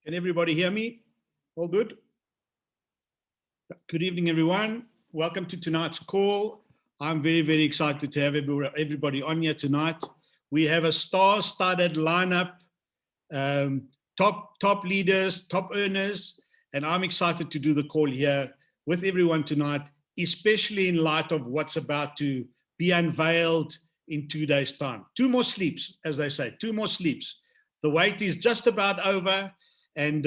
Can everybody hear me? All good? Good evening, everyone. Welcome to tonight's call. I'm very, very excited to have everybody on here tonight. We have a star-studded lineup, top leaders, top earners, and I'm excited to do the call here with everyone tonight, especially in light of what's about to be unveiled in 2 days' time. 2 more sleeps, as they say, 2 more sleeps. The wait is just about over, and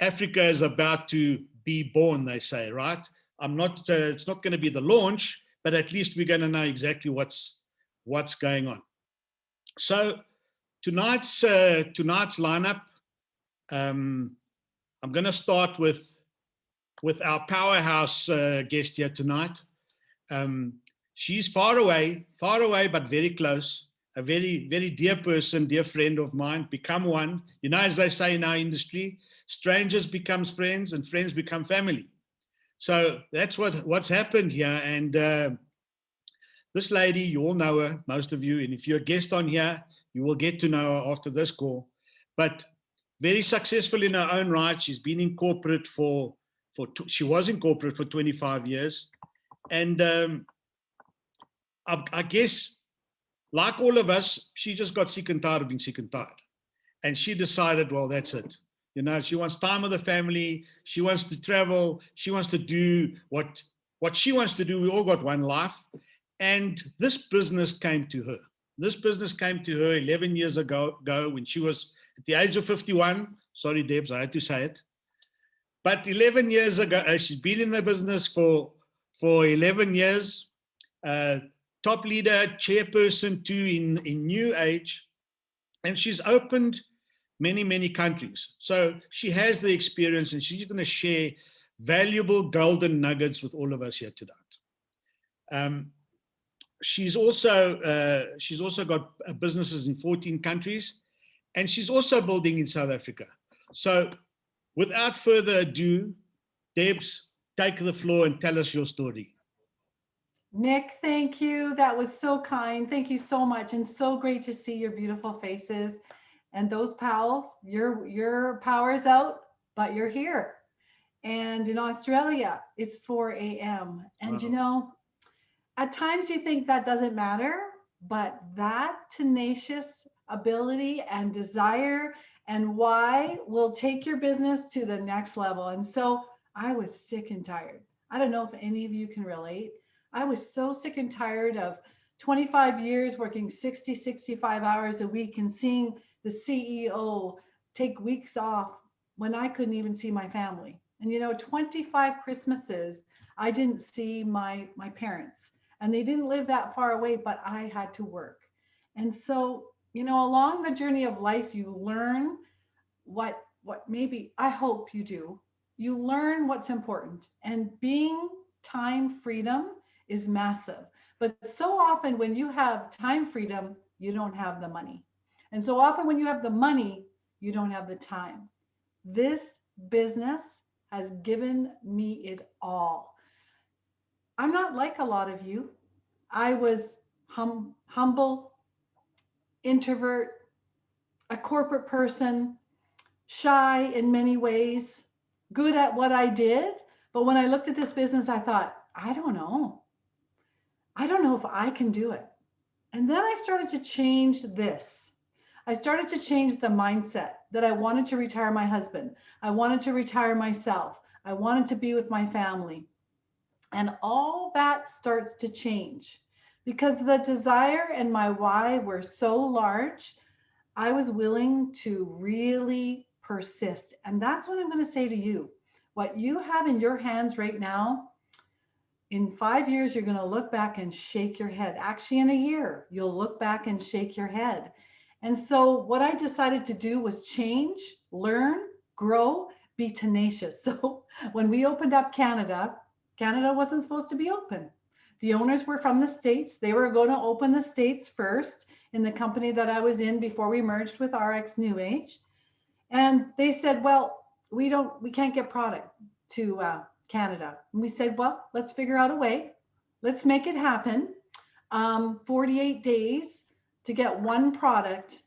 Africa is about to be born, they say, right? It's not going to be the launch, but at least we're going to know exactly what's going on. So tonight's lineup, I'm going to start with our powerhouse guest here tonight. She's far away, but very close. A very, very dear person, dear friend of mine, become one. You know, as they say in our industry, strangers becomes friends and friends become family. So that's what's happened here. And this lady, you all know her, most of you. And if you're a guest on here, you will get to know her after this call. But very successful in her own right. She's been in corporate she was in corporate for 25 years. And I guess, like all of us, she just got sick and tired of being sick and tired. And she decided, well, that's it. You know, she wants time with the family. She wants to travel. She wants to do what she wants to do. We all got one life. And this business came to her. This business came to her 11 years ago when she was at the age of 51. Sorry, Debs, I had to say it. But 11 years ago, she's been in the business for 11 years. Top leader, chairperson too in New Age, and she's opened many, many countries. So she has the experience, and she's going to share valuable golden nuggets with all of us here tonight. She's also got businesses in 14 countries, and she's also building in South Africa. So without further ado, Debs, take the floor and tell us your story. Nick, thank you. That was so kind. Thank you so much. And so great to see your beautiful faces. And those pals, your power is out, but you're here. And in Australia, it's 4 a.m. And Wow. you know, at times you think that doesn't matter, but that tenacious ability and desire and why will take your business to the next level. And so I was sick and tired. I don't know if any of you can relate. I was so sick and tired of 25 years working 60, 65 hours a week and seeing the CEO take weeks off when I couldn't even see my family. And you know, 25 Christmases, I didn't see my parents, and they didn't live that far away, but I had to work. And so, you know, along the journey of life, you learn what maybe I hope you do. You learn what's important, and being time freedom is massive. But so often when you have time freedom, you don't have the money. And so often when you have the money, you don't have the time. This business has given me it all. I'm not like a lot of you. I was humble, introvert, a corporate person, shy in many ways, good at what I did. But when I looked at this business, I thought, I don't know. I don't know if I can do it. And then I started to change this. I started to change the mindset that I wanted to retire my husband. I wanted to retire myself. I wanted to be with my family. And all that starts to change because the desire and my why were so large. I was willing to really persist. And that's what I'm going to say to you. What you have in your hands right now, in 5 years, you're going to look back and shake your head. Actually, in a year, you'll look back and shake your head. And so what I decided to do was change, learn, grow, be tenacious. So when we opened up Canada, Canada wasn't supposed to be open. The owners were from the States. They were going to open the States first in the company that I was in before we merged with RX New Age. And they said, well, we can't get product to Canada. And we said, well, let's figure out a way. Let's make it happen. 48 days to get one product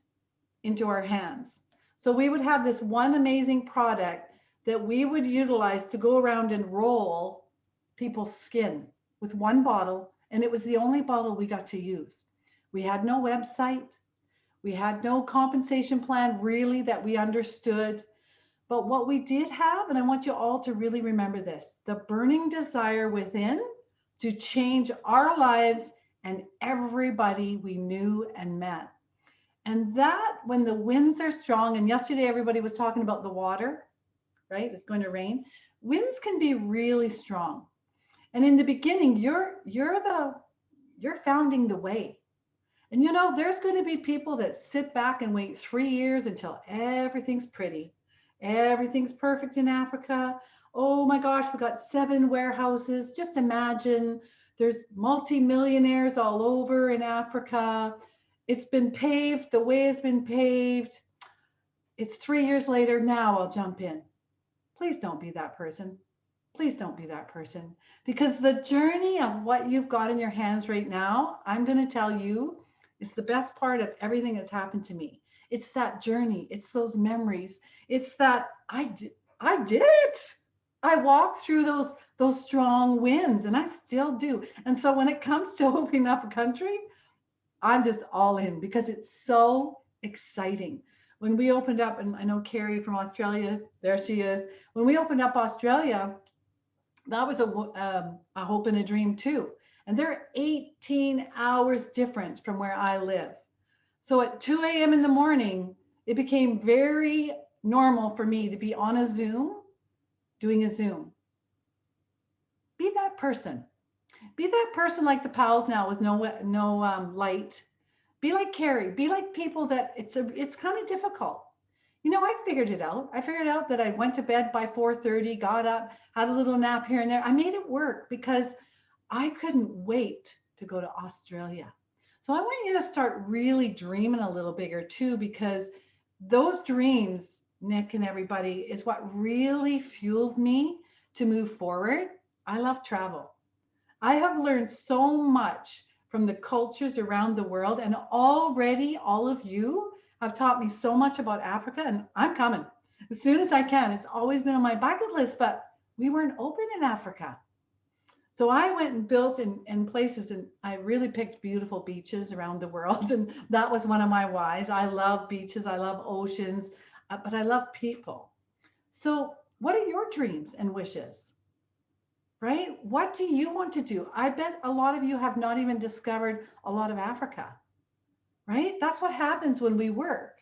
into our hands. So we would have this one amazing product that we would utilize to go around and roll people's skin with one bottle. And it was the only bottle we got to use. We had no website. We had no compensation plan really that we understood. But what we did have, and I want you all to really remember this, the burning desire within to change our lives and everybody we knew and met. And that, when the winds are strong, and yesterday everybody was talking about the water, right? It's going to rain. Winds can be really strong. And in the beginning, you're founding the way. And you know, there's going to be people that sit back and wait 3 years until everything's pretty. Everything's perfect in Africa. Oh my gosh, we got 7 warehouses. Just imagine there's multi-millionaires all over in Africa. It's been paved the way it's been paved. It's 3 years later. Now I'll jump in. Please don't be that person. Please don't be that person. Because the journey of what you've got in your hands right now, I'm going to tell you, is the best part of everything that's happened to me. It's that journey. It's those memories. It's that I did it. I walked through those strong winds, and I still do. And so when it comes to opening up a country, I'm just all in because it's so exciting. When we opened up, and I know Carrie from Australia, there she is. When we opened up Australia, that was a hope and a dream too. And they're 18 hours difference from where I live. So at 2 a.m. in the morning, it became very normal for me to be on a Zoom, doing a Zoom. Be that person. Be that person like the pals now with no light. Be like Carrie. Be like people that it's kind of difficult. You know, I figured it out. I figured out that I went to bed by 4:30, got up, had a little nap here and there. I made it work because I couldn't wait to go to Australia. So I want you to start really dreaming a little bigger too, because those dreams, Nick and everybody, is what really fueled me to move forward. I love travel. I have learned so much from the cultures around the world, and already all of you have taught me so much about Africa, and I'm coming as soon as I can. It's always been on my bucket list, but we weren't open in Africa. So I went and built in places, and I really picked beautiful beaches around the world. And that was one of my whys. I love beaches, I love oceans, but I love people. So what are your dreams and wishes? Right? What do you want to do? I bet a lot of you have not even discovered a lot of Africa, right? That's what happens when we work.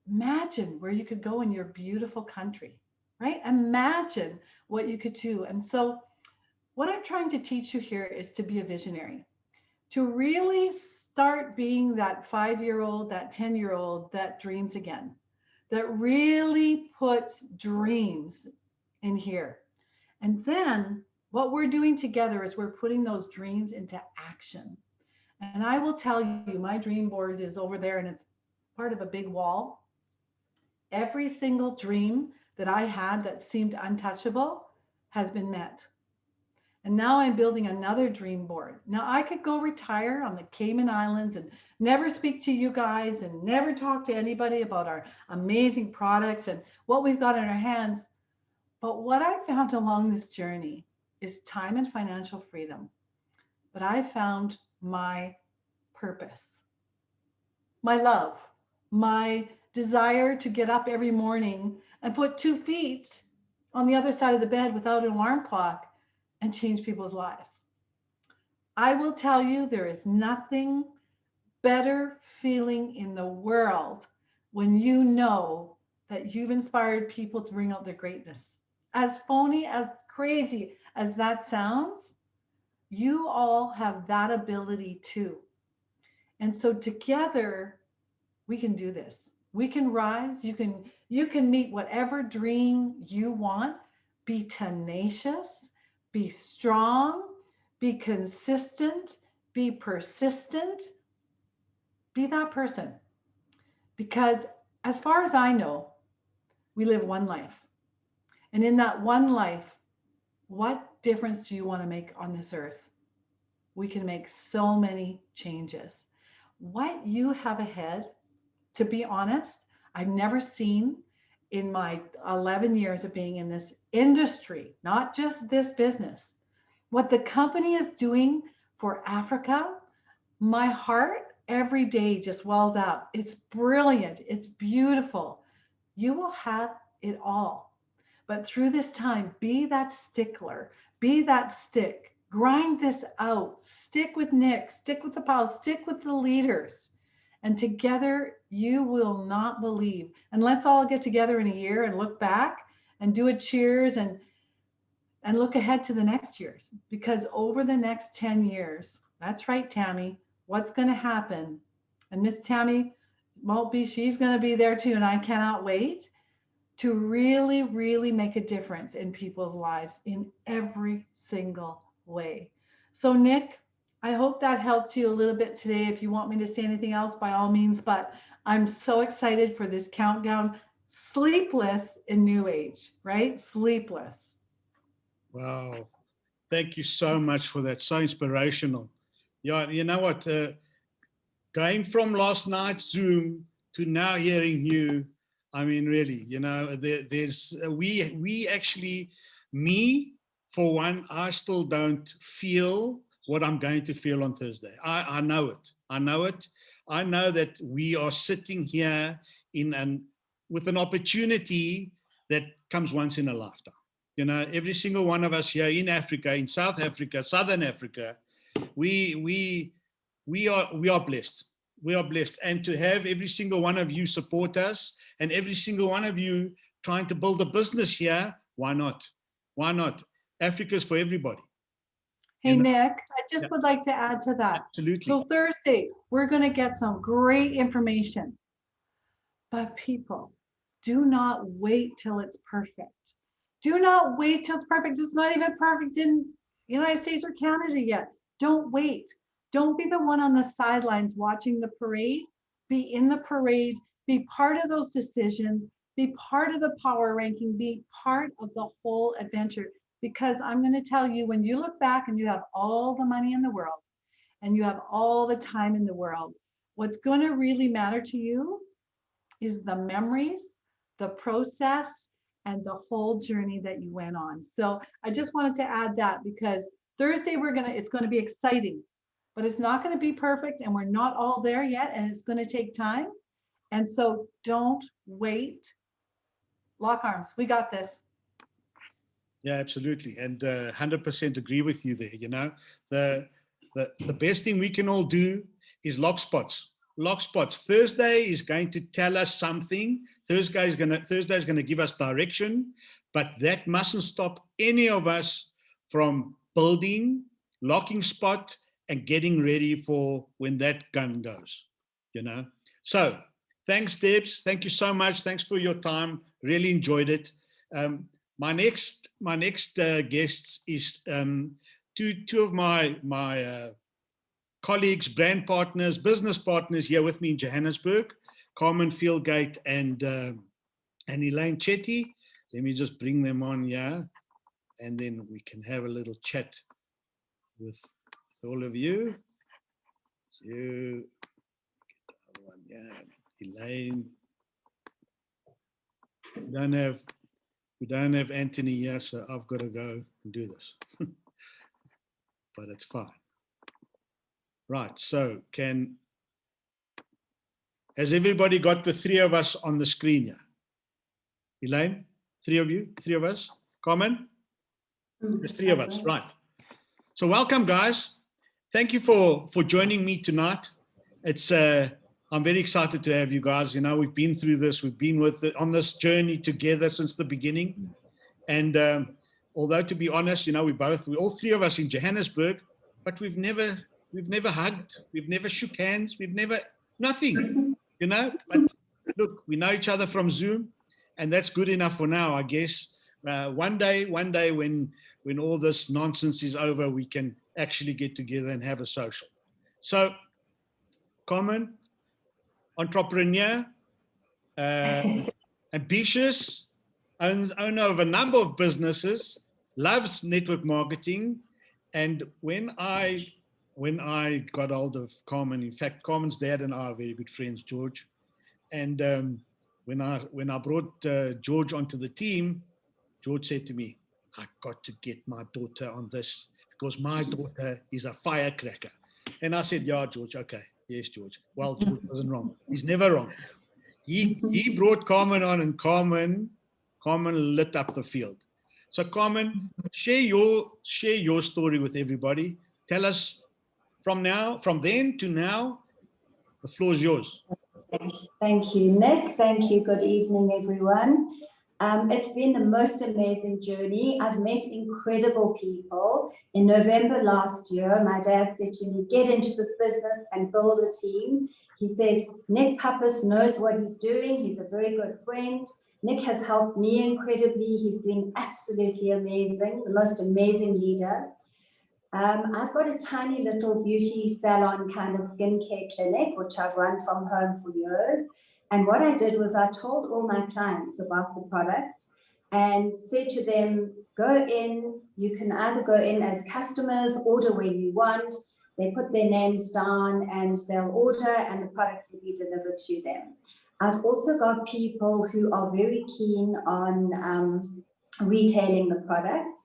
Imagine where you could go in your beautiful country, right? Imagine what you could do. And so what I'm trying to teach you here is to be a visionary, to really start being that 5-year-old, that 10-year-old that dreams again, that really puts dreams in here. And then what we're doing together is we're putting those dreams into action. And I will tell you, my dream board is over there and it's part of a big wall. Every single dream that I had that seemed untouchable has been met. And now I'm building another dream board. Now I could go retire on the Cayman Islands and never speak to you guys and never talk to anybody about our amazing products and what we've got in our hands. But what I found along this journey is time and financial freedom. But I found my purpose, my love, my desire to get up every morning and put 2 feet on the other side of the bed without an alarm clock and change people's lives. I will tell you, there is nothing better feeling in the world when you know that you've inspired people to bring out their greatness. As phony, as crazy as that sounds, you all have that ability too. And so together we can do this. We can rise. You can meet whatever dream you want. Be tenacious, be strong, be consistent, be persistent. Be that person. Because as far as I know, we live one life. And in that one life, what difference do you want to make on this earth? We can make so many changes. What you have ahead, to be honest, I've never seen in my 11 years of being in this industry, not just this business, what the company is doing for Africa. My heart every day just wells up. It's brilliant. It's beautiful. You will have it all. But through this time, be that stickler, be that stick, grind this out, stick with Nick, stick with the pals, stick with the leaders. And together you will not believe. And let's all get together in a year and look back and do a cheers and look ahead to the next years. Because over the next 10 years, that's right, Tammy, what's going to happen? And Miss Tammy won't be, she's going to be there too. And I cannot wait to really, really make a difference in people's lives in every single way. So Nick, I hope that helped you a little bit today. If you want me to say anything else, by all means, but I'm so excited for this countdown. Sleepless in New Age, right? Sleepless. Wow. Thank you so much for that. So inspirational. Yeah, you know what? Going from last night's Zoom to now hearing you, I mean, really, you know, we actually, me, for one, I still don't feel what I'm going to feel on Thursday. I know it. I know it. I know that we are sitting here with an opportunity that comes once in a lifetime. You know, every single one of us here in Africa, in South Africa, Southern Africa, we are blessed. We are blessed. And to have every single one of you support us and every single one of you trying to build a business here, why not? Why not? Africa's for everybody. Hey, You know? Nick, I just would like to add to that. Absolutely. So Thursday, we're going to get some great information. But people, do not wait till it's perfect. Do not wait till it's perfect. It's not even perfect in the United States or Canada yet. Don't wait. Don't be the one on the sidelines watching the parade. Be in the parade. Be part of those decisions. Be part of the power ranking. Be part of the whole adventure. Because I'm going to tell you, when you look back and you have all the money in the world and you have all the time in the world, what's going to really matter to you is the memories, the process, and the whole journey that you went on. So I just wanted to add that, because Thursday it's going to be exciting, but it's not going to be perfect, and we're not all there yet, and it's going to take time. And so don't wait. Lock arms. We got this. Yeah, absolutely. And 100% agree with you there. You know, the best thing we can all do is lock spots. Lock spots. Thursday is going to tell us something. Thursday is going to give us direction, but that mustn't stop any of us from building, locking spot, and getting ready for when that gun goes. You know. So thanks, Debs. Thank you so much. Thanks for your time. Really enjoyed it. My next guests is two of my colleagues, brand partners, business partners here with me in Johannesburg, Carmen Fieldgate and Elaine Chetty. Let me just bring them on here, and then we can have a little chat with all of you. You get the other one, yeah. Elaine. We don't have Anthony here, so I've got to go and do this. But it's fine. Right, so has everybody got the three of us on the screen here? Elaine, three of us? Carmen? There's three of us, right. So welcome, guys. Thank you for joining me tonight. It's I'm very excited to have you guys. You know, we've been through this. We've been on this journey together since the beginning. And although, to be honest, you know, we all three of us in Johannesburg, but we've never hugged. We've never shook hands. Nothing, you know. But look, we know each other from Zoom, and that's good enough for now, I guess. One day when all this nonsense is over, we can actually get together and have a social. So, Carmen, entrepreneur, ambitious, owner of a number of businesses, loves network marketing. And when I got hold of Carmen, in fact, Carmen's dad and I are very good friends, George. And when I brought George onto the team, George said to me, I got to get my daughter on this because my daughter is a firecracker. And I said, yeah, George, okay. Yes, George. Well, George wasn't wrong. He's never wrong. He brought Carmen on, and Carmen lit up the field. So Carmen, share your story with everybody. Tell us from then to now, the floor is yours. Thank you, Nick. Thank you. Good evening, everyone. It's been the most amazing journey. I've met incredible people. In November last year, my dad said to me, get into this business and build a team. He said, Nick Pappas knows what he's doing. He's a very good friend. Nick has helped me incredibly. He's been absolutely amazing, the most amazing leader. I've got a tiny little beauty salon kind of skincare clinic, which I've run from home for years. And what I did was I told all my clients about the products and said to them, go in, you can either go in as customers, order where you want. They put their names down and they'll order and the products will be delivered to them. I've also got people who are very keen on retailing the products.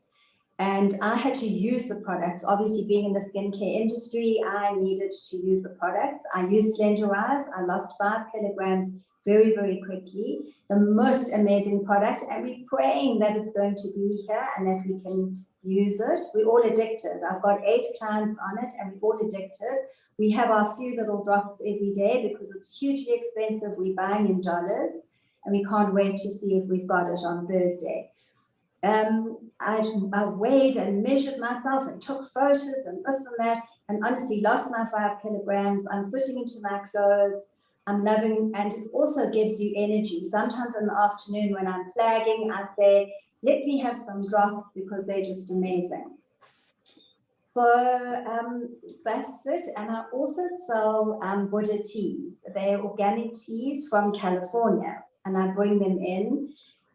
And I had to use the products. Obviously, being in the skincare industry, I needed to use the products. I used Slenderize. I lost 5 kilograms very, very quickly. The most amazing product. And we're praying that it's going to be here and that we can use it. We're all addicted. I've got 8 clients on it and we're all addicted. We have our few little drops every day because it's hugely expensive. We're buying in dollars and we can't wait to see if we've got it on Thursday. I weighed and measured myself and took photos and this and that, and honestly lost my 5 kilograms. I'm fitting into my clothes. I'm loving, and it also gives you energy. Sometimes in the afternoon when I'm flagging, I say, let me have some drops because they're just amazing. So that's it. And I also sell Buddha teas. They're organic teas from California, and I bring them in.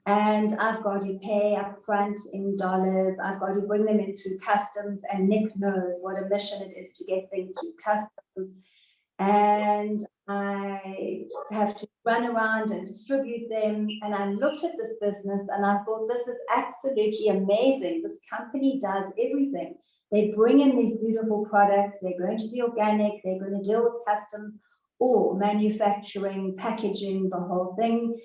And I've got to pay up front in dollars. I've got to bring them in through customs. And Nick knows what a mission it is to get things through customs. And I have to run around and distribute them. And I looked at this business and I thought, this is absolutely amazing. This company does everything. They bring in these beautiful products. They're going to be organic. They're going to deal with customs or manufacturing, packaging, the whole thing.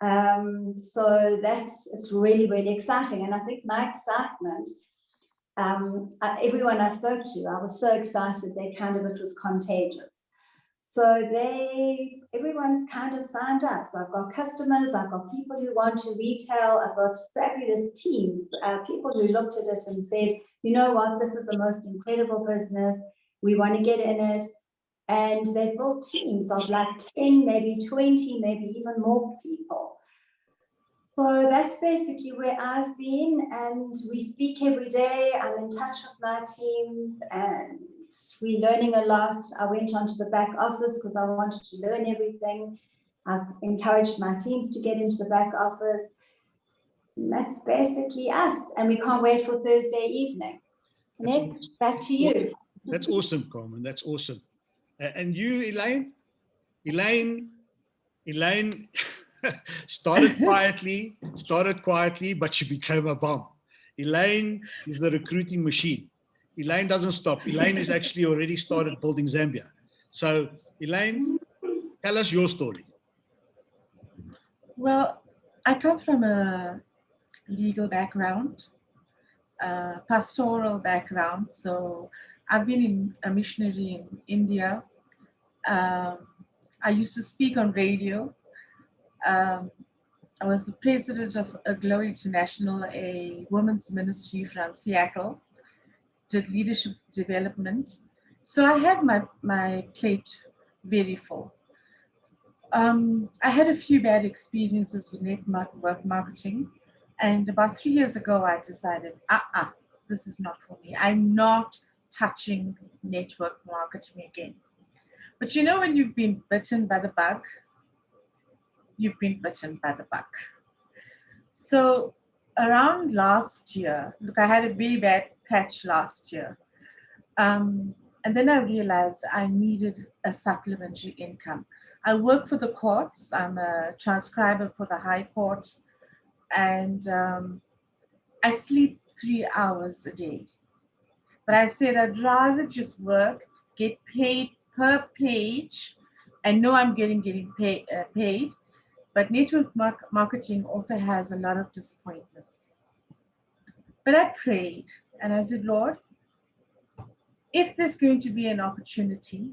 So it's really, really exciting. And I think my excitement, everyone I spoke to, I was so excited, it was contagious. So everyone's kind of signed up. So I've got customers, I've got people who want to retail, I've got fabulous teams, people who looked at it and said, you know what, this is the most incredible business. We want to get in it. And they built teams of like 10, maybe 20, maybe even more people. So that's basically where I've been, and we speak every day. I'm in touch with my teams and we're learning a lot. I went onto the back office because I wanted to learn everything. I've encouraged my teams to get into the back office. And that's basically us, and we can't wait for Thursday evening. Nick, back to you. That's awesome, Carmen. That's awesome. And you, Elaine? Elaine started quietly, but she became a bomb. Elaine is the recruiting machine. Elaine doesn't stop. Elaine has actually already started building Zambia. So, Elaine, tell us your story. Well, I come from a legal background, pastoral background. So I've been a missionary in India. I used to speak on radio. I was the president of Glow International, a women's ministry from Seattle, did leadership development. So I had my plate very full. I had a few bad experiences with network marketing. And about 3 years ago, I decided, this is not for me. I'm not touching network marketing again. But you know, when you've been bitten by the bug, you've been bitten by the bug. So around last year, look, I had a very bad patch last year. And then I realized I needed a supplementary income. I work for the courts. I'm a transcriber for the High Court, and I sleep 3 hours a day. But I said I'd rather just work, get paid per page, and know I'm getting paid. But network marketing also has a lot of disappointments. But I prayed and I said, Lord, if there's going to be an opportunity,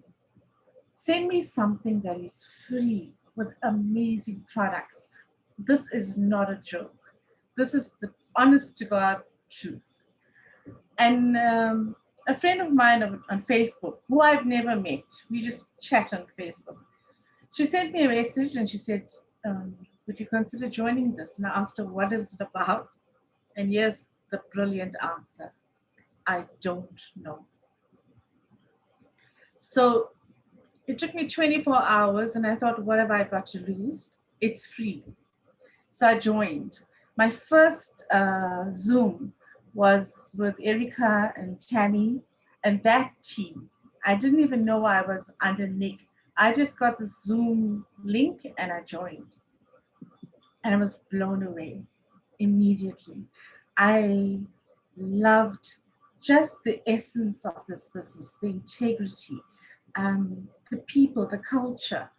send me something that is free with amazing products. This is not a joke. This is the honest to God truth. And a friend of mine on Facebook, who I've never met, we just chat on Facebook. She sent me a message and she said, would you consider joining this? And I asked her, what is it about? And here's the brilliant answer. I don't know. So it took me 24 hours and I thought, what have I got to lose? It's free. So I joined. My first Zoom was with Erica and Tammy and that team. I didn't even know I was under Nick. I just got the Zoom link and I joined. And I was blown away immediately. I loved just the essence of this business, the integrity, the people, the culture.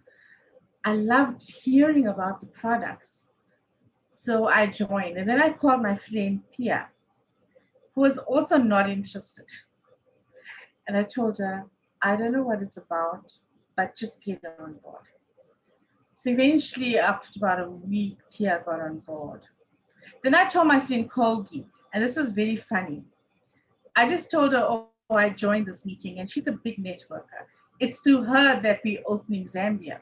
I loved hearing about the products. So I joined. And then I called my friend Pia, who was also not interested. And I told her, I don't know what it's about, but just get her on board. So eventually, after about a week, Tia got on board. Then I told my friend Kogi, and this is very funny. I just told her, oh, I joined this meeting, and she's a big networker. It's through her that we're opening Zambia.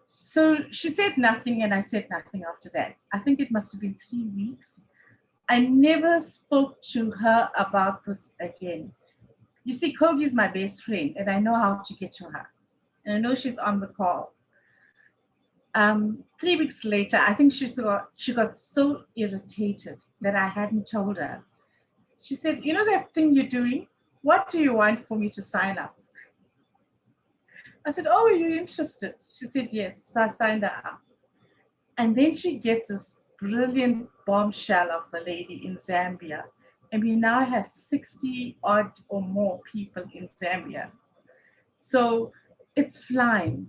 So she said nothing, and I said nothing after that. I think it must have been 3 weeks. I never spoke to her about this again. You see, Kogi is my best friend, and I know how to get to her. And I know she's on the call. 3 weeks later, I think she got so irritated that I hadn't told her. She said, you know that thing you're doing? What do you want for me to sign up? I said, oh, are you interested? She said, yes. So I signed her up. And then she gets this brilliant bombshell of a lady in Zambia. And we now have 60 odd or more people in Zambia. So it's flying.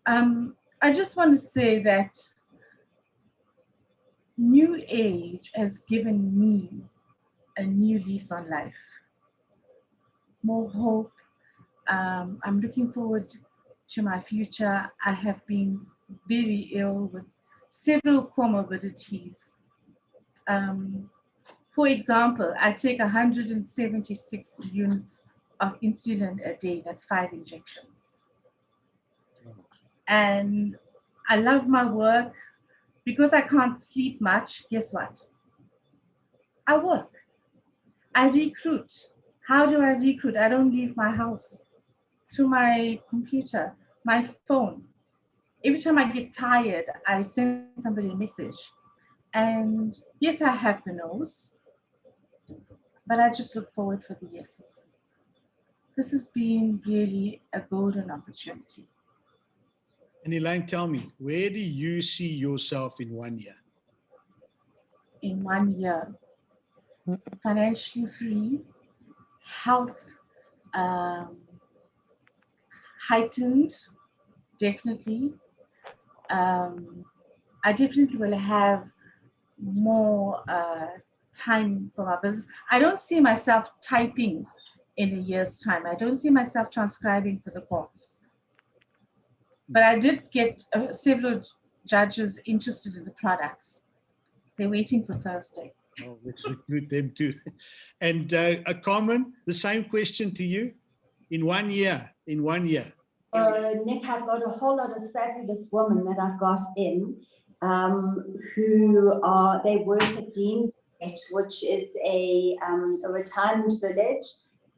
I just want to say that New Age has given me a new lease on life, more hope. I'm looking forward to my future. I have been very ill with several comorbidities. For example, I take 176 units of insulin a day. That's 5 injections. And I love my work. Because I can't sleep much, guess what? I work. I recruit. How do I recruit? I don't leave my house. Through my computer, my phone. Every time I get tired, I send somebody a message. And yes, I have the no's, but I just look forward for the yeses. This has been really a golden opportunity. And Elaine, tell me, where do you see yourself in 1 year? In 1 year, financially free, health heightened, definitely. I definitely will have more time for my business. I don't see myself typing in a year's time. I don't see myself transcribing for the courts. But I did get several judges interested in the products. They're waiting for Thursday. Oh, let's recruit them too. And Carmen, the same question to you. In 1 year, Nick, I've got a whole lot of fabulous women that I've got in they work at Dean's Gate, which is a retirement village,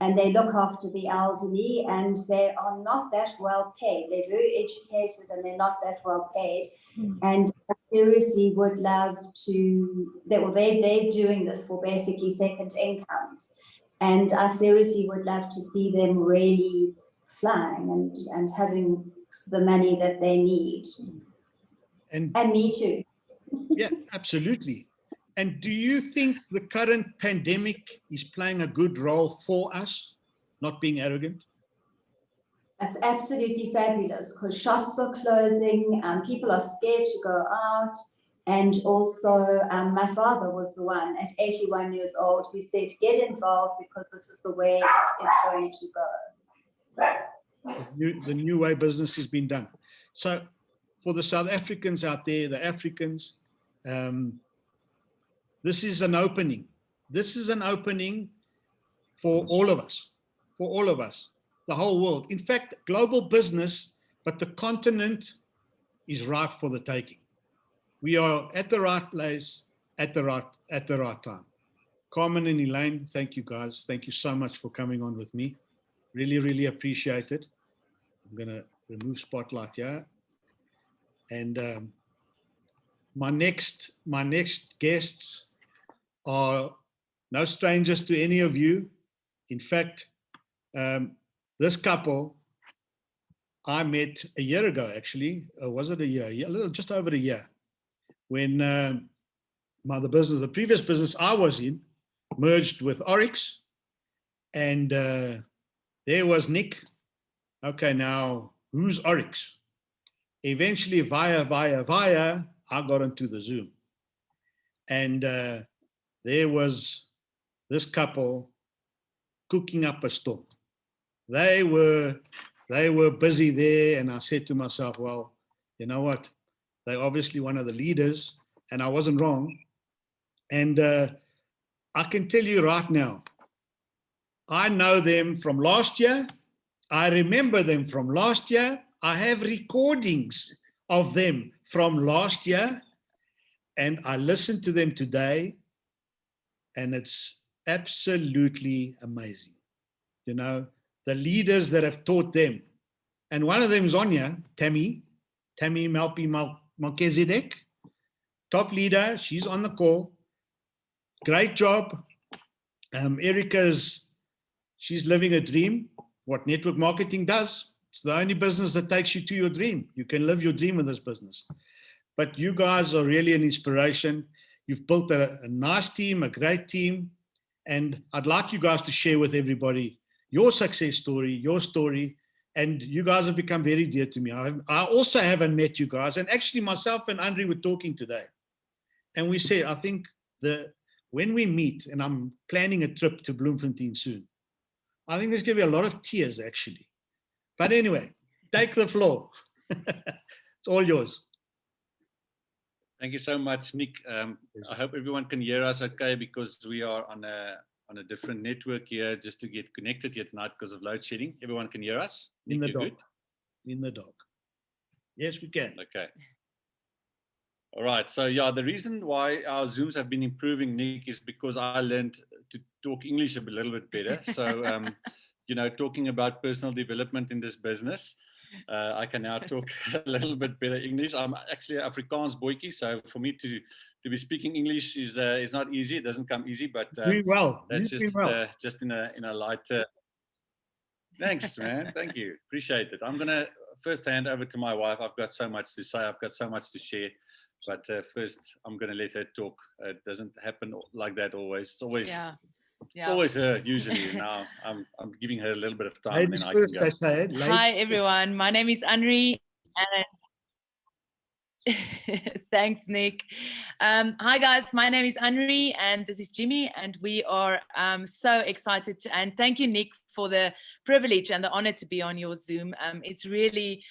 and they look after the elderly, and they are not that well paid. They're very educated and they're not that well paid. And I seriously would love to, they're doing this for basically second incomes. And I seriously would love to see them really flying and having the money that they need. And me too. yeah, absolutely. And do you think the current pandemic is playing a good role for us, not being arrogant? That's absolutely fabulous because shops are closing, people are scared to go out. And also, my father was the one at 81 years old who said, get involved because this is the way it is going to go. The new way business has been done. So for the South Africans out there, the Africans, this is an opening. This is an opening for all of us, the whole world. In fact, global business, but the continent is ripe for the taking. We are at the right place at the right time. Carmen and Elaine, thank you guys. Thank you so much for coming on with me. Really, really appreciate it. I'm going to remove spotlight here. And my next guests are no strangers to any of you. In fact, this couple I met a year ago, actually. Was it a year? Yeah, a little, just over a year. When the previous business I was in merged with Oryx, and there was Nick. Okay, now who's Oryx? Eventually, via, I got into the Zoom, and there was this couple cooking up a storm. They were busy there, and I said to myself, well, you know what? They're obviously one of the leaders, and I wasn't wrong. And I can tell you right now, I know them from last year. I remember them from last year. I have recordings of them from last year, and I listen to them today, and it's absolutely amazing. You know, the leaders that have taught them. And one of them is on here, Tammy Melchizedek, top leader. She's on the call. Great job. She's living a dream, what network marketing does. It's the only business that takes you to your dream. You can live your dream in this business. But you guys are really an inspiration. You've built a nice team, a great team. And I'd like you guys to share with everybody your success story, your story. And you guys have become very dear to me. I also haven't met you guys. And actually myself and Andre were talking today. And we said, I think when we meet, and I'm planning a trip to Bloemfontein soon, I think there's going to be a lot of tears, actually. But anyway, take the floor. It's all yours. Thank you so much, Nick. I hope everyone can hear us okay, because we are on a different network here just to get connected here tonight because of load shedding. Everyone can hear us? Nick, in the good? In the dog. Yes, we can. Okay. All right. So yeah, the reason why our Zooms have been improving, Nick, is because I learned to talk English a little bit better. So, you know, talking about personal development in this business, I can now talk a little bit better English. I'm actually an Afrikaans boykie, so for me to be speaking English is not easy. It doesn't come easy, but doing well. That's just in a light. Thanks, man. Thank you. Appreciate it. I'm gonna first hand over to my wife. I've got so much to say. I've got so much to share. But first, I'm gonna let her talk. It doesn't happen like that always. It's always. Yeah. It's always her, usually. Now I'm giving her a little bit of time. Ladies and then first, I can go. I say. Hi, everyone. My name is Anri. And thanks, Nick. Hi, guys. My name is Anri, and this is Jimmy, and we are so excited. And thank you, Nick, for the privilege and the honor to be on your Zoom. It's really,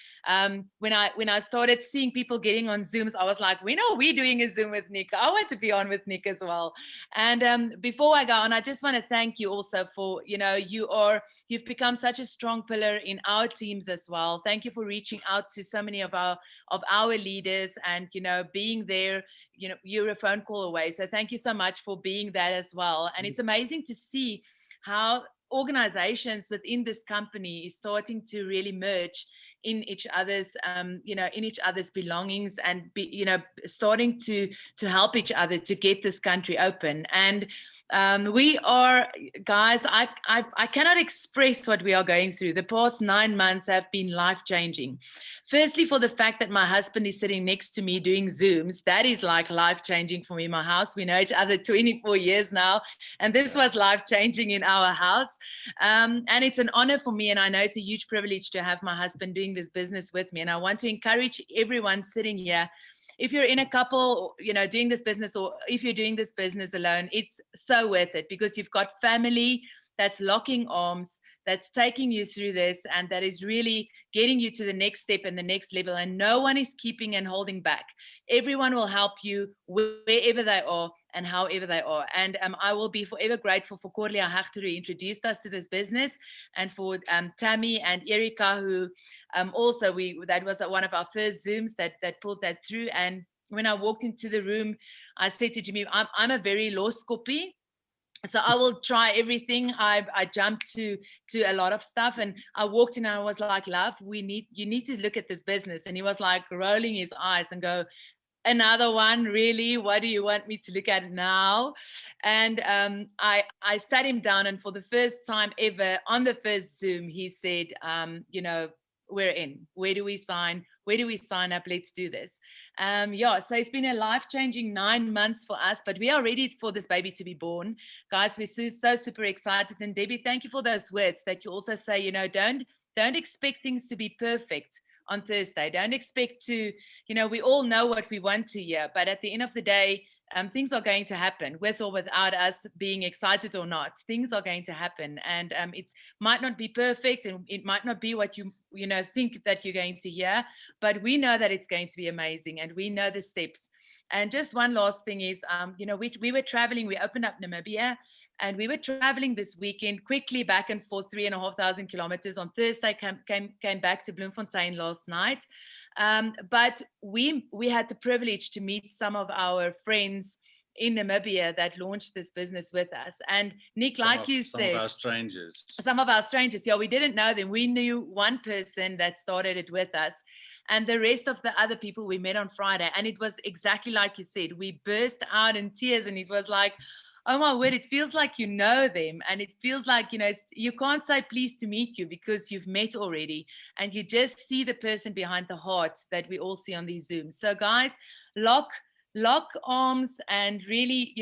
when I started seeing people getting on Zooms, I was like, when are we doing a Zoom with Nick? I want to be on with Nick as well. And before I go on, I just want to thank you also for, you know, you've become such a strong pillar in our teams as well. Thank you for reaching out to so many of our leaders and, you know, being there. You know, you're a phone call away. So thank you so much for being that as well. And it's amazing to see how organizations within this company is starting to really merge in each other's, in each other's belongings, and starting to help each other to get this country open. And we are, guys, I cannot express what we are going through. The past 9 months have been life-changing. Firstly, for the fact that my husband is sitting next to me doing Zooms, that is like life-changing for me in my house. We know each other 24 years now, and this was life-changing in our house. And it's an honor for me, and I know it's a huge privilege to have my husband doing this business with me. And I want to encourage everyone sitting here, if you're in a couple, doing this business, or if you're doing this business alone, it's so worth it, because you've got family that's locking arms, that's taking you through this, and that is really getting you to the next step and the next level. And no one is keeping and holding back. Everyone will help you wherever they are and however they are. And I will be forever grateful for Corlia Hachter, who introduced us to this business, and for Tammy and Erika, who also, that was one of our first Zooms that pulled that through. And when I walked into the room, I said to Jimmy, I'm a very loskoppie, so I will try everything. I jumped to a lot of stuff, and I walked in and I was like, love, you need to look at this business. And he was like rolling his eyes and go, another one, really? What do you want me to look at now? And I sat him down, and for the first time ever on the first Zoom, he said, we're in. Where do we sign? Where do we sign up? Let's do this. So it's been a life-changing 9 months for us, but we are ready for this baby to be born. Guys, we're so super excited. And Debbie, thank you for those words that you also say, don't expect things to be perfect on Thursday. Don't expect to, we all know what we want to hear, but at the end of the day, things are going to happen, with or without us being excited or not. Things are going to happen, and it might not be perfect, and it might not be what you think that you're going to hear, but we know that it's going to be amazing, and we know the steps. And just one last thing is, we were traveling. We opened up Namibia, and we were traveling this weekend quickly back and forth, 3,500 kilometers. On Thursday, came back to Bloemfontein last night. But we had the privilege to meet some of our friends in Namibia that launched this business with us. And Nick, some of our strangers. Some of our strangers, yeah, we didn't know them. We knew one person that started it with us, and the rest of the other people we met on Friday. And it was exactly like you said. We burst out in tears, and it was like, oh my word, it feels like you know them. And it feels like, you can't say pleased to meet you, because you've met already, and you just see the person behind the heart that we all see on these Zooms. So guys, lock arms and really,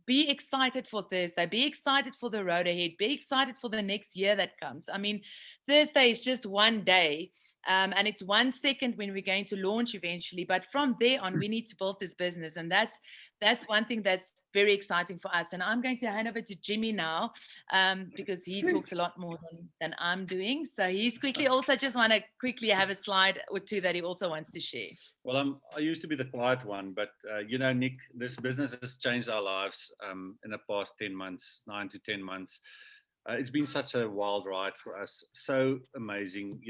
be excited for Thursday. Be excited for the road ahead. Be excited for the next year that comes. I mean, Thursday is just one day. And it's 1 second when we're going to launch eventually, but from there on, we need to build this business, and that's one thing that's very exciting for us. And I'm going to hand over to Jimmy now, because he talks a lot more than I'm doing. So he's also just want to quickly have a slide or two that he also wants to share. Well, I used to be the quiet one, but Nick, this business has changed our lives in the past 10 months, 9 to 10 months. It's been such a wild ride for us, so amazing,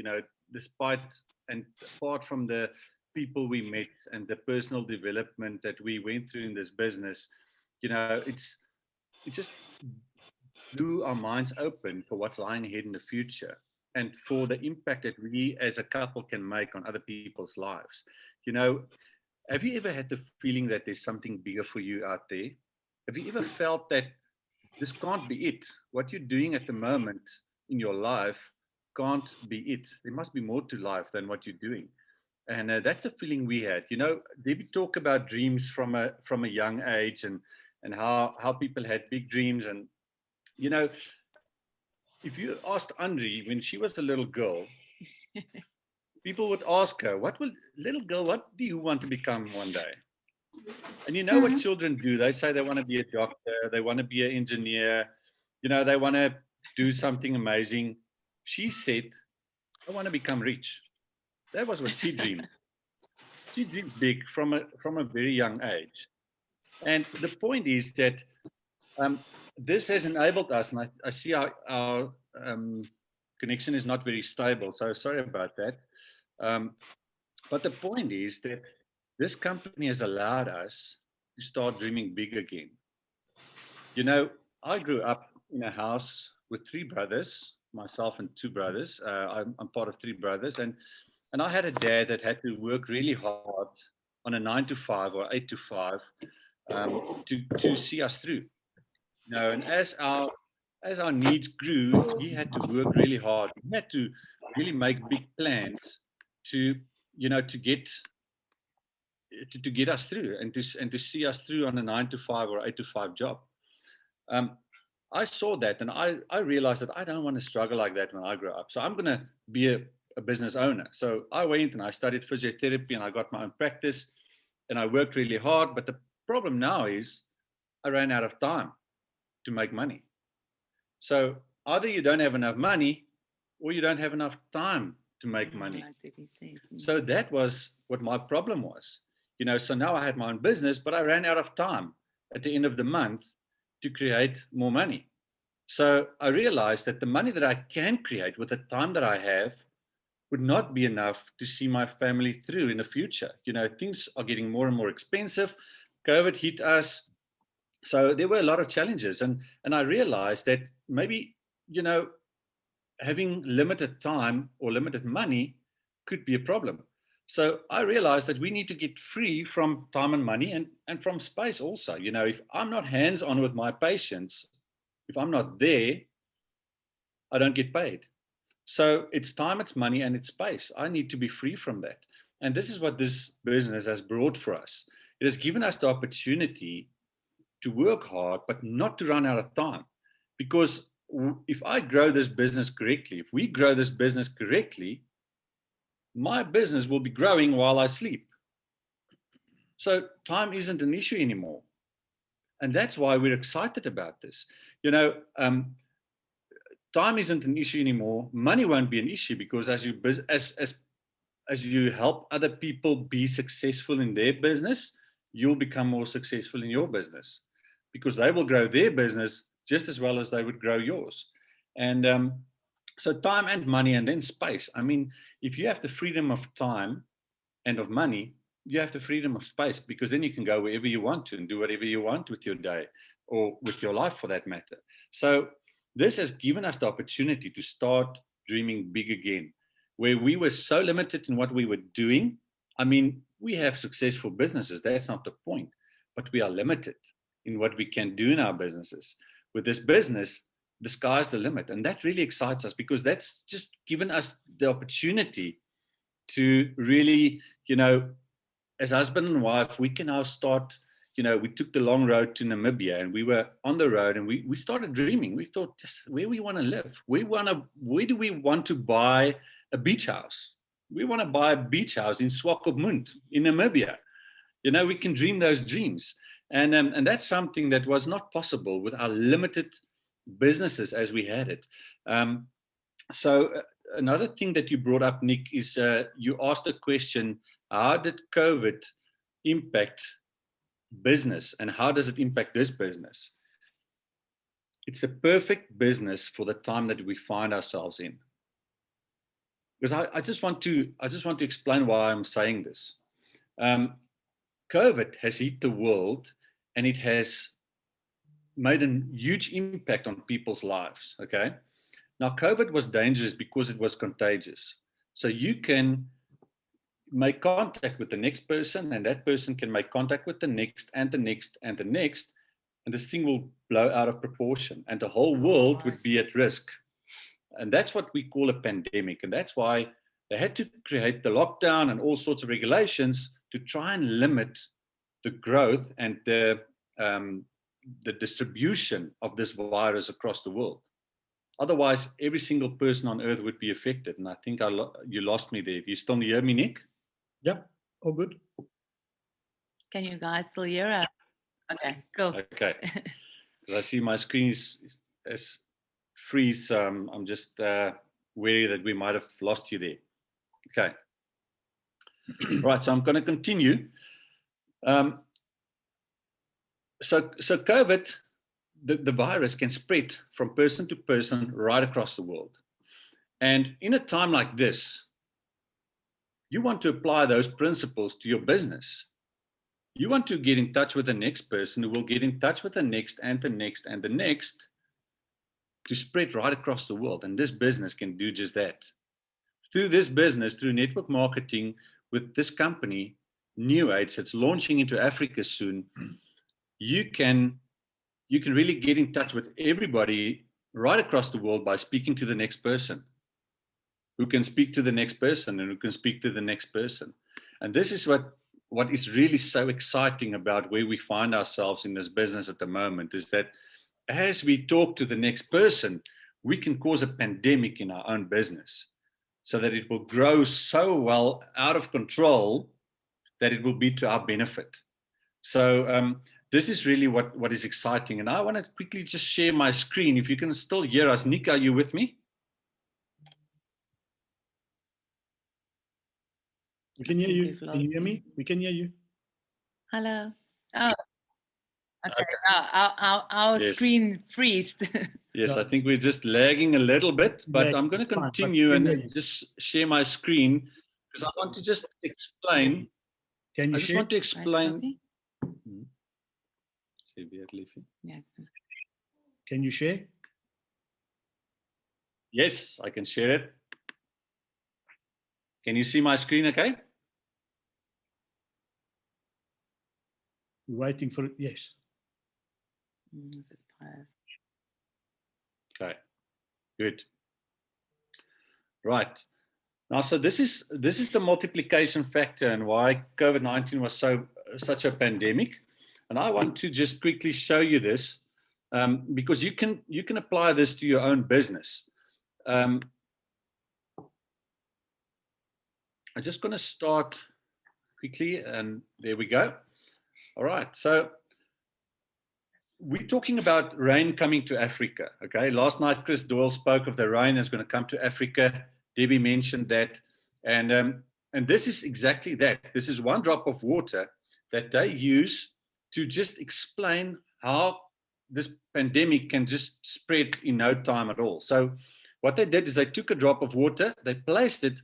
despite and apart from the people we met and the personal development that we went through in this business, it just blew our minds open for what's lying ahead in the future, and for the impact that we as a couple can make on other people's lives. Have you ever had the feeling that there's something bigger for you out there? Have you ever felt that this can't be it? What you're doing at the moment in your life can't be it. There must be more to life than what you're doing. And that's a feeling we had. Debbie talk about dreams from a young age, and how people had big dreams. And, if you asked Andre when she was a little girl, people would ask her, little girl, what do you want to become one day? And what children do? They say they want to be a doctor, they want to be an engineer, they want to do something amazing. She said, I want to become rich. That was what she dreamed. She dreamed big from a very young age. And the point is that this has enabled us, and I see our connection is not very stable, so sorry about that. But the point is that this company has allowed us to start dreaming big again. I grew up in a house with 3 brothers. myself and two brothers. I'm part of three brothers, and I had a dad that had to work really hard on a 9 to 5 or 8 to 5 to see us through. And as our needs grew, he had to work really hard. He had to really make big plans to get us through and to see us through on a 9 to 5 or 8 to 5 job. I saw that, and I realized that I don't want to struggle like that when I grow up. So I'm going to be a business owner. So I went and I studied physiotherapy, and I got my own practice, and I worked really hard. But the problem now is I ran out of time to make money. So either you don't have enough money or you don't have enough time to make money. So that was what my problem was. So now I had my own business, but I ran out of time at the end of the month to create more money. So I realized that the money that I can create with the time that I have would not be enough to see my family through in the future. Things are getting more and more expensive. COVID hit us. So there were a lot of challenges. And I realized that maybe, having limited time or limited money could be a problem. So I realized that we need to get free from time and money and from space also. If I'm not hands-on with my patients, if I'm not there, I don't get paid. So it's time, it's money, and it's space. I need to be free from that. And this is what this business has brought for us. It has given us the opportunity to work hard, but not to run out of time. Because if I grow this business correctly, if we grow this business correctly, my business will be growing while I sleep. So time isn't an issue anymore. And that's why we're excited about this. Time isn't an issue anymore. Money won't be an issue, because as you help other people be successful in their business, you'll become more successful in your business, because they will grow their business just as well as they would grow yours. And so time and money, and then space. I mean, if you have the freedom of time and of money, you have the freedom of space, because then you can go wherever you want to and do whatever you want with your day, or with your life for that matter. So this has given us the opportunity to start dreaming big again, where we were so limited in what we were doing. I mean, we have successful businesses, that's not the point, but we are limited in what we can do in our businesses. With this business, the sky's the limit. And that really excites us, because that's just given us the opportunity to really, as husband and wife, we can now start, we took the long road to Namibia, and we were on the road, and we started dreaming. We thought, just where we want to live. Where do we want to buy a beach house? We want to buy a beach house in Swakopmund in Namibia. We can dream those dreams. And that's something that was not possible with our limited businesses as we had it. So another thing that you brought up, Nick, is you asked a question: how did COVID impact business, and how does it impact this business? It's a perfect business for the time that we find ourselves in. Because I just want to explain why I'm saying this. COVID has hit the world, and it has made a huge impact on people's lives. Okay. Now, COVID was dangerous because it was contagious. So you can make contact with the next person, and that person can make contact with the next and the next and the next, and this thing will blow out of proportion, and the whole world would be at risk. And that's what we call a pandemic. And that's why they had to create the lockdown and all sorts of regulations to try and limit the growth and the distribution of this virus across the world. Otherwise, every single person on earth would be affected. And I think you lost me there. Do you still hear me, Nick? Yep, all good. Can you guys still hear us? Okay, cool. Okay. I see my screen is freeze. I'm just wary that we might have lost you there. Okay. Right, so I'm going to continue. So COVID, the virus can spread from person to person right across the world. And in a time like this, you want to apply those principles to your business. You want to get in touch with the next person who will get in touch with the next and the next and the next. to spread right across the world. And this business can do just that. Through this business, through network marketing with this company, New Age, that's launching into Africa soon, you can really get in touch with everybody right across the world by speaking to the next person, who can speak to the next person, and who can speak to the next person. And this is what is really so exciting about where we find ourselves in this business at the moment, is that as we talk to the next person, we can cause a pandemic in our own business so that it will grow so well out of control that it will be to our benefit. So this is really what is exciting. And I want to quickly just share my screen. If you can still hear us. Nick, are you with me? We can hear you. Can you hear me? We can hear you. Hello. Oh, okay. Our Yes. screen freezed. Yes, Yeah. I think we're just lagging a little bit, but Yeah, I'm going to it's fine, but continue we can and hear you. just share my screen, because I want to just explain. Can I you just share? want to Right, explain. Sophie? Yeah. Can you share? Yes, I can share it. Can you see my screen okay? We're waiting for it. Yes. This is pious. Okay, good. Right. Now, so this is the multiplication factor and why COVID-19 was such a pandemic. And I want to just quickly show you this because you can apply this to your own business. I'm just going to start quickly, and there we go. All right. So we're talking about rain coming to Africa. Okay. Last night, Chris Doyle spoke of the rain that's going to come to Africa. Debbie mentioned that. And this is exactly that. This is one drop of water that they use to just explain how this pandemic can just spread in no time at all. So what they did is they took a drop of water, they placed it,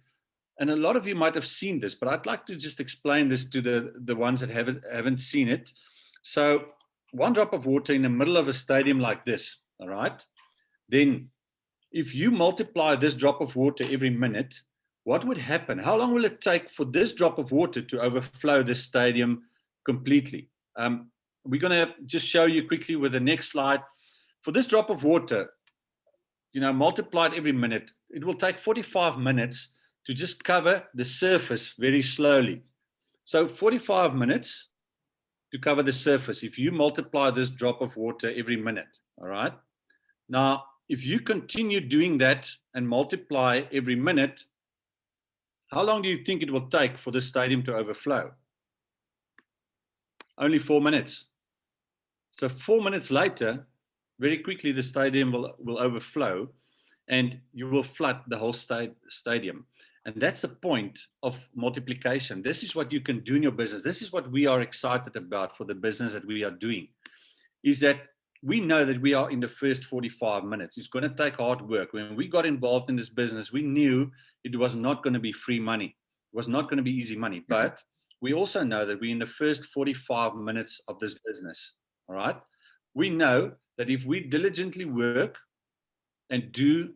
and a lot of you might have seen this, but I'd like to just explain this to the ones that haven't seen it. So one drop of water in the middle of a stadium like this, all right? Then if you multiply this drop of water every minute, what would happen? How long will it take for this drop of water to overflow this stadium completely? We're going to just show you quickly with the next slide. For this drop of water, multiplied every minute, it will take 45 minutes to just cover the surface very slowly. So 45 minutes to cover the surface if you multiply this drop of water every minute, all right? Now, if you continue doing that and multiply every minute, how long do you think it will take for the stadium to overflow? Only 4 minutes. So 4 minutes later, very quickly the stadium will overflow and you will flood the whole stadium. And that's the point of multiplication. This is what you can do in your business. This is what we are excited about for the business that we are doing, is that we know that we are in the first 45 minutes. It's going to take hard work. When we got involved in this business, we knew it was not going to be free money. It was not going to be easy money. But we also know that we're in the first 45 minutes of this business. All right. We know that if we diligently work and do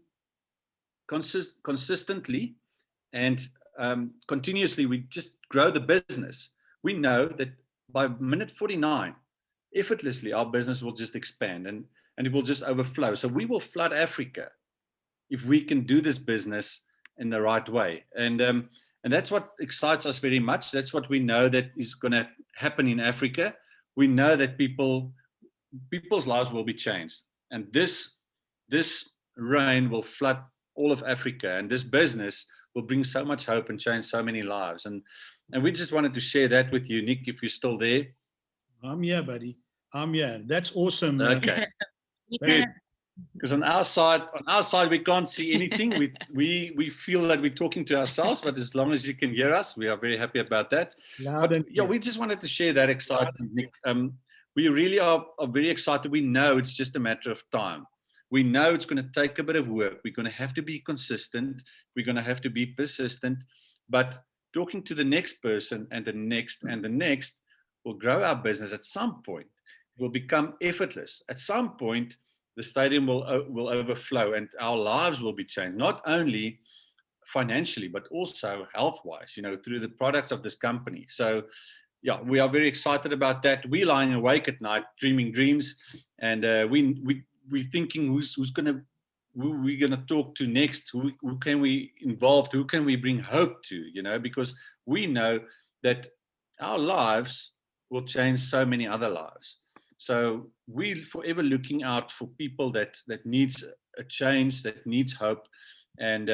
consistently and continuously, we just grow the business. We know that by minute 49, effortlessly, our business will just expand and it will just overflow. So we will flood Africa if we can do this business in the right way. And that's what excites us very much. That's what we know that is going to happen in Africa. We know that people's lives will be changed. And this rain will flood all of Africa. And this business will bring so much hope and change so many lives. And we just wanted to share that with you, Nick, if you're still there. I'm here, buddy. I'm here. That's awesome. Okay. Because on our side, we can't see anything. We feel that we're talking to ourselves, but as long as you can hear us, we are very happy about that. Loud and yeah, we just wanted to share that excitement, Nick. We really are very excited. We know it's just a matter of time. We know it's going to take a bit of work. We're going to have to be consistent. We're going to have to be persistent. But talking to the next person and the next and the next will grow our business. At some point, it will become effortless. At some point, the stadium will overflow and our lives will be changed, not only financially, but also health-wise, you know, through the products of this company. So yeah, we are very excited about that. We're lying awake at night, dreaming dreams, and we're thinking who we're gonna talk to next, who can we involve, who can we bring hope to, you know, because we know that our lives will change so many other lives. So we're forever looking out for people that needs a change, that needs hope, and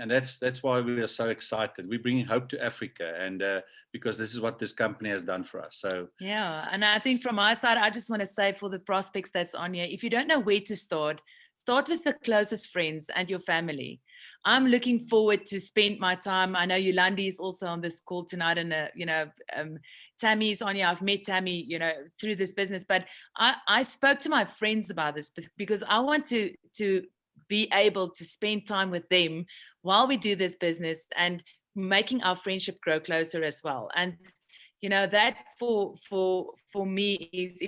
that's why we are so excited. We're bringing hope to Africa, and because this is what this company has done for us. So yeah, and I think from my side, I just want to say for the prospects that's on here, if you don't know where to start with the closest friends and your family. I'm looking forward to spend my time. I know Yolandi is also on this call tonight, and you know, Tammy's on here. I've met Tammy, you know, through this business, but I spoke to my friends about this because I want to be able to spend time with them while we do this business and making our friendship grow closer as well. And you know, that for me is,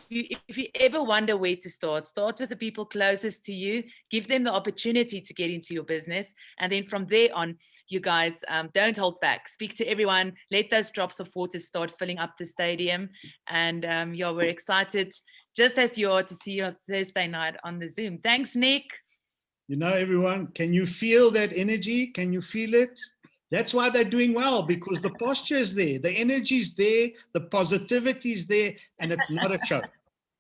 if you ever wonder where to start with the people closest to you, give them the opportunity to get into your business. And then from there on, you guys don't hold back. Speak to everyone. Let those drops of water start filling up the stadium. And yeah, we're excited, just as you are, to see you on Thursday night on the Zoom. Thanks, Nick. You know, everyone, can you feel that energy? Can you feel it? That's why they're doing well, because the posture is there, the energy is there, the positivity is there, and it's not a show.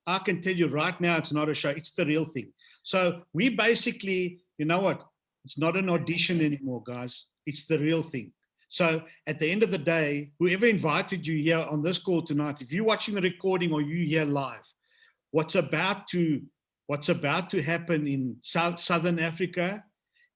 I can tell you right now, it's not a show. It's the real thing. So we basically, you know what? It's not an audition anymore, guys. It's the real thing. So at the end of the day, whoever invited you here on this call tonight, if you're watching the recording or you here live, what's about to happen in Southern Africa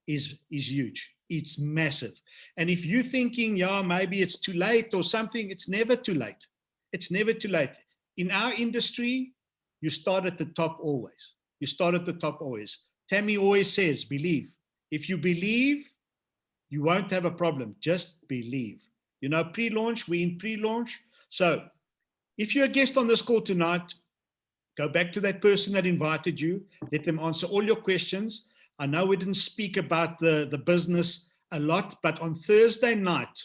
is huge. It's massive. And if you're thinking, yeah, maybe it's too late or something, it's never too late. It's never too late. In our industry, you start at the top always. You start at the top always. Tammy always says, believe. If you believe, you won't have a problem. Just believe. You know, pre-launch, we're in pre-launch. So if you're a guest on this call tonight, go back to that person that invited you. Let them answer all your questions. I know we didn't speak about the business a lot, but on Thursday night,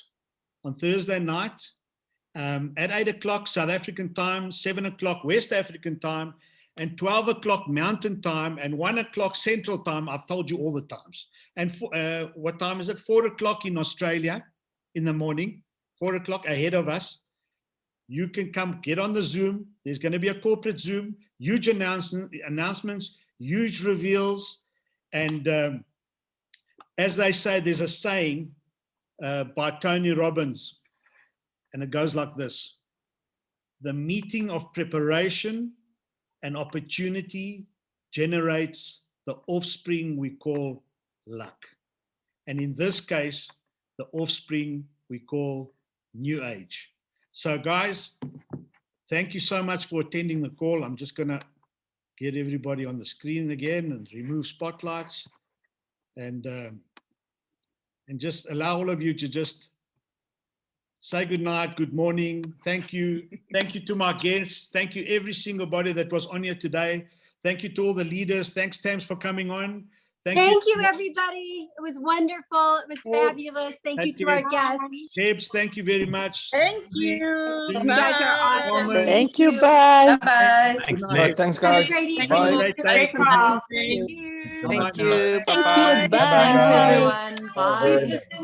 at 8 o'clock South African time, 7 o'clock West African time, and 12 o'clock Mountain time, and 1 o'clock Central time, I've told you all the times. And what time is it? 4 o'clock in Australia in the morning, 4 o'clock ahead of us. You can come get on the Zoom. There's going to be a corporate Zoom, huge announcements, huge reveals. And as they say, there's a saying by Tony Robbins, and it goes like this: the meeting of preparation and opportunity generates the offspring we call luck. And in this case, the offspring we call new age. So guys, thank you so much for attending the call. I'm just going to get everybody on the screen again and remove spotlights, and just allow all of you to just say good night, good morning. Thank you to my guests. Thank you every single body that was on here today. Thank you to all the leaders. Thanks, Tams, for coming on. Thank you, everybody. It was wonderful. It was fabulous. Thank you to our guests. Debs, thank you very much. Thank you. You guys are awesome. Thank you. Bye. Bye. Bye. Thanks, Have a guys. great evening. Bye. Great call. Thank you. Thank you. Bye-bye. Bye. Bye. Thanks, everyone. Bye.